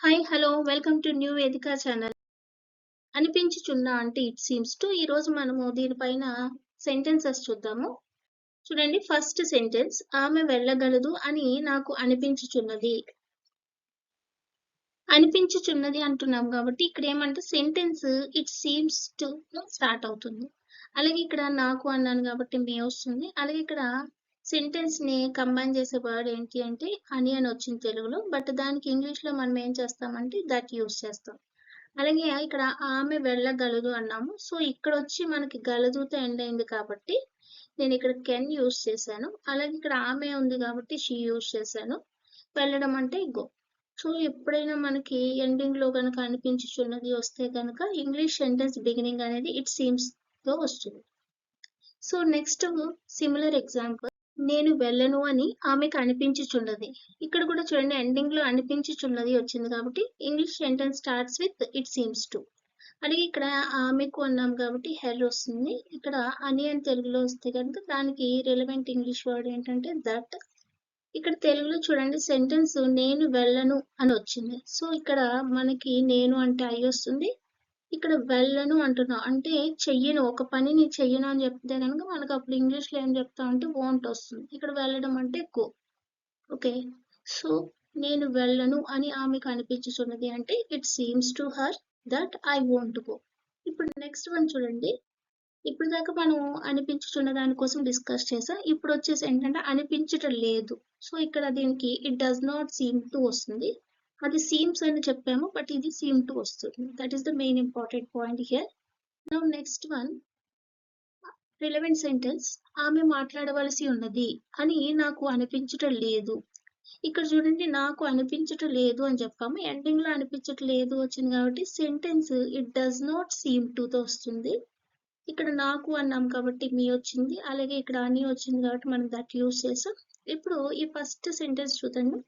Hi hello welcome to new వేదిక channel. అనిపించుచున్నా అంటే it seems to ఈ రోజు మనము దీనిపైన సెంటెన్సెస్ చూద్దాము. చూడండి, ఫస్ట్ సెంటెన్స్, ఆమె వెళ్ళగలదు అని నాకు అనిపించుచున్నది. అనిపించుచున్నది అంటున్నాం కాబట్టి ఇక్కడ ఏమంటే sentence it seems to start అవుతుంది. అలాగే ఇక్కడ నాకు అన్నాను కాబట్టి మే వస్తుంది. అలాగే ఇక్కడ సెంటెన్స్ ని కంబైన్ చేసే వర్డ్ ఏంటి అంటే అని వచ్చింది తెలుగులో, బట్ దానికి ఇంగ్లీష్ లో మనం ఏం చేస్తామంటే దట్ యూస్ చేస్తాం. అలాగే ఇక్కడ ఆమె వెళ్ళగలదు అన్నాము. సో ఇక్కడ వచ్చి మనకి గలదుతో ఎండ్ అయింది కాబట్టి నేను ఇక్కడ కెన్ యూస్ చేశాను. అలాగే ఇక్కడ ఆమె ఉంది కాబట్టి షీ యూస్ చేశాను. వెళ్ళడం అంటే గో. సో ఎప్పుడైనా మనకి ఎండింగ్ లో కనుక అనిపించుచున్నది వస్తే కనుక ఇంగ్లీష్ సెంటెన్స్ బిగినింగ్ అనేది ఇట్ సీమ్స్ తో వస్తుంది. సో నెక్స్ట్ సిమిలర్ ఎగ్జాంపుల్, నేను వెళ్ళను అని ఆమెకు అనిపించుచున్నది. ఇక్కడ కూడా చూడండి, ఎండింగ్ లో అనిపించుచున్నది వచ్చింది కాబట్టి English sentence starts with it seems to. అలాగే ఇక్కడ ఆమెకు అన్నాం కాబట్టి హెర్ వస్తుంది. ఇక్కడ అని అని తెలుగులో వస్తే కనుక దానికి రిలవెంట్ ఇంగ్లీష్ వర్డ్ ఏంటంటే దట్. ఇక్కడ తెలుగులో చూడండి సెంటెన్స్ నేను వెళ్ళను అని వచ్చింది. సో ఇక్కడ మనకి నేను అంటే ఐ వస్తుంది. ఇక్కడ వెళ్ళను అంటున్నాం అంటే చెయ్యను, ఒక పనిని చెయ్యను అని చెప్తే కనుక మనకు అప్పుడు ఇంగ్లీష్ లో ఏం చెప్తాం అంటే వోంట్ వస్తుంది. ఇక్కడ వెళ్ళడం అంటే గో. ఓకే, సో నేను వెళ్ళను అని ఆమెకు అనిపించుచున్నది అంటే it seems to her that I won't go. ఇప్పుడు నెక్స్ట్ వన్ చూడండి, ఇప్పుడు దాకా మనం అనిపించుచున్న దానికోసం డిస్కస్ చేసాం. ఇప్పుడు వచ్చేసి ఏంటంటే అనిపించటం లేదు. సో ఇక్కడ దీనికి it does not seem to వస్తుంది. అది సీమ్స్ అని చెప్పాము, బట్ ఇది సీమ్ టు వస్తుంది. That is the main important point here. Now next one, relevant sentence, ఆమె మాట్లాడవలసి ఉన్నది అని నాకు అనిపించటం లేదు. ఇక్కడ చూడండి, నాకు అనిపించటం లేదు అని చెప్పాము, ఎండింగ్ లో అనిపించటం లేదు వచ్చింది కాబట్టి sentence it does not seem to తో వస్తుంది. ఇక్కడ నాకు అన్నాం కాబట్టి మీ వచ్చింది. అలాగే ఇక్కడ అని వచ్చింది కాబట్టి మనం దట్ యూస్ చేసాం. ఇప్పుడు ఈ ఫస్ట్ సెంటెన్స్ చూడండి,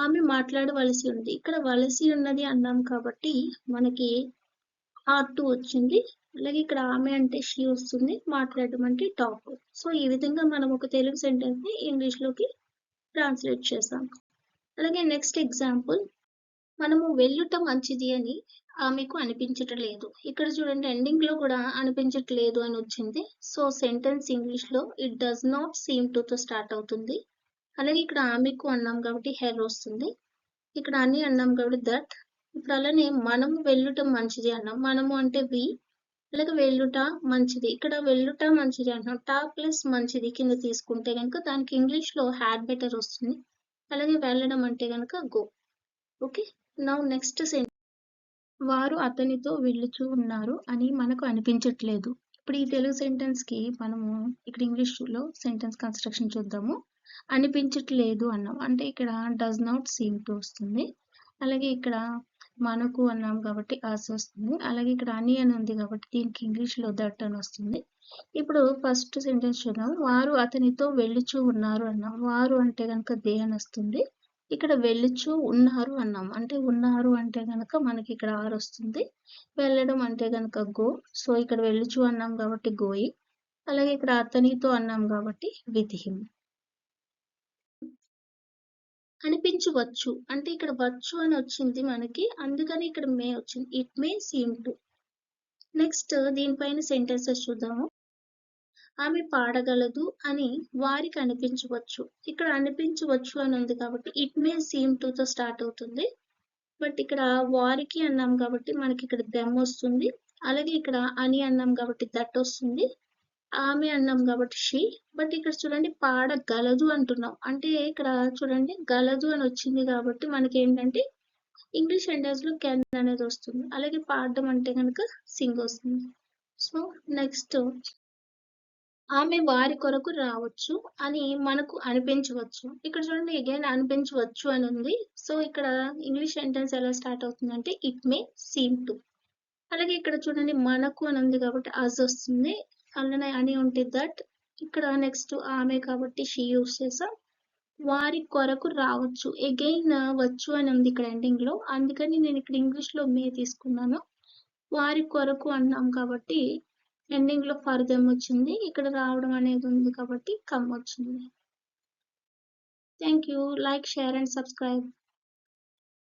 ఆమె మాట్లాడవలసి ఉంది. ఇక్కడ వలసి ఉన్నది అన్నాం కాబట్టి మనకి R2 వచ్చింది. అలాగే ఇక్కడ ఆమె అంటే షీ వస్తుంది, మాట్లాడడం అంటే టాక్. సో ఈ విధంగా మనం ఒక తెలుగు సెంటెన్స్ ని ఇంగ్లీష్ లోకి ట్రాన్స్లేట్ చేసాం. అలాగే నెక్స్ట్ ఎగ్జాంపుల్, మనము వెళ్ళుట మంచిది అని ఆమెకు అనిపించట్లేదు. ఇక్కడ చూడండి ఎండింగ్ లో కూడా అనిపించట్లేదు అని వచ్చింది. సో సెంటెన్స్ ఇంగ్లీష్ లో it does not seem to తో స్టార్ట్ అవుతుంది. అలాగే ఇక్కడ ఆమెకు అన్నాం కాబట్టి హెర్ వస్తుంది. ఇక్కడ అని అన్నాం కాబట్టి దట్. ఇప్పుడు అలానే మనము వెళ్ళుట మంచిది అన్నాం, మనము అంటే వి. అలాగే వెళ్ళుట మంచిది, ఇక్కడ వెళ్ళుట మంచిది అంటున్నాం, టా ప్లస్ మంచిది కింద తీసుకుంటే కనుక దానికి ఇంగ్లీష్ లో హ్యాడ్ బెటర్ వస్తుంది. అలాగే వెళ్ళడం అంటే కనుక go. Okay, now next sentence, వారు అతనితో వెళ్ళుచూ ఉన్నారు అని మనకు అనిపించట్లేదు. ఇప్పుడు ఈ తెలుగు సెంటెన్స్ కి మనము ఇక్కడ ఇంగ్లీష్ లో సెంటెన్స్ కన్స్ట్రక్షన్ చూద్దాము. అనిపించట్లేదు అన్నాం అంటే ఇక్కడ డస్ నాట్ సీమ్ టు వస్తుంది. అలాగే ఇక్కడ మనకు అన్నాం కాబట్టి అస్ వస్తుంది. అలాగే ఇక్కడ అని అని ఉంది కాబట్టి దీనికి ఇంగ్లీష్ లో దట్ అని వస్తుంది. ఇప్పుడు ఫస్ట్ సెంటెన్స్ చూద్దాం, వారు అతనితో వెళ్ళుచూ ఉన్నారు అన్నాం, వారు అంటే కనుక దే అని వస్తుంది. ఇక్కడ వెళ్ళుచూ ఉన్నారు అన్నాం అంటే ఉన్నారు అంటే కనుక మనకి ఇక్కడ ఆర్ వస్తుంది. వెళ్ళడం అంటే కనుక గో. సో ఇక్కడ వెళ్ళుచూ అన్నాం కాబట్టి గోయింగ్. అలాగే ఇక్కడ అతనితో అన్నాం కాబట్టి విత్ హిమ్. అనిపించవచ్చు అంటే ఇక్కడ వచ్చు అని వచ్చింది మనకి, అందుకని ఇక్కడ మే వచ్చింది, it may seem to. Next దీనిపైన సెంటెన్సెస్ చూద్దాము. ఆమె పాడగలదు అని వారికి అనిపించవచ్చు. ఇక్కడ అనిపించవచ్చు అని ఉంది కాబట్టి ఇట్ మే సీమ్ టు తో స్టార్ట్ అవుతుంది. బట్ ఇక్కడ వారికి అన్నాం కాబట్టి మనకి ఇక్కడ దెమ్ వస్తుంది. అలాగే ఇక్కడ అని అన్నాం కాబట్టి దట్ వస్తుంది. ఆమె అన్నాం కాబట్టి షీ. బట్ ఇక్కడ చూడండి పాడగలదు అంటున్నాం అంటే ఇక్కడ చూడండి గలదు అని వచ్చింది కాబట్టి మనకి ఏంటంటే ఇంగ్లీష్ సెంటెన్స్ లో కెన్ అనేది వస్తుంది. అలాగే పాడడం అంటే కనుక సింగ్ వస్తుంది. సో నెక్స్ట్, ఆమె వారి కొరకు రావచ్చు అని మనకు అనిపించవచ్చు. ఇక్కడ చూడండి అగైన్ అనిపించవచ్చు అని ఉంది. సో ఇక్కడ ఇంగ్లీష్ సెంటెన్స్ ఎలా స్టార్ట్ అవుతుందంటే ఇట్ మే సీమ్ టు. అలాగే ఇక్కడ చూడండి మనకు అని ఉంది కాబట్టి అజ్ వస్తుంది. అలానే అని ఉంటే దట్. ఇక్కడ నెక్స్ట్ ఆమె కాబట్టి షీ యూస్ చేసాం. వారి కొరకు రావచ్చు, అగైన్ వచ్చు అని ఉంది ఇక్కడ ఎండింగ్ లో, అందుకని నేను ఇక్కడ ఇంగ్లీష్ లో మే తీసుకున్నాను. వారి కొరకు అన్నాం కాబట్టి ఎండింగ్ లో ఫర్ దెమ్ వచ్చింది. ఇక్కడ రావడం అనేది ఉంది కాబట్టి కమ్ వచ్చింది. Thank you, like, share and subscribe.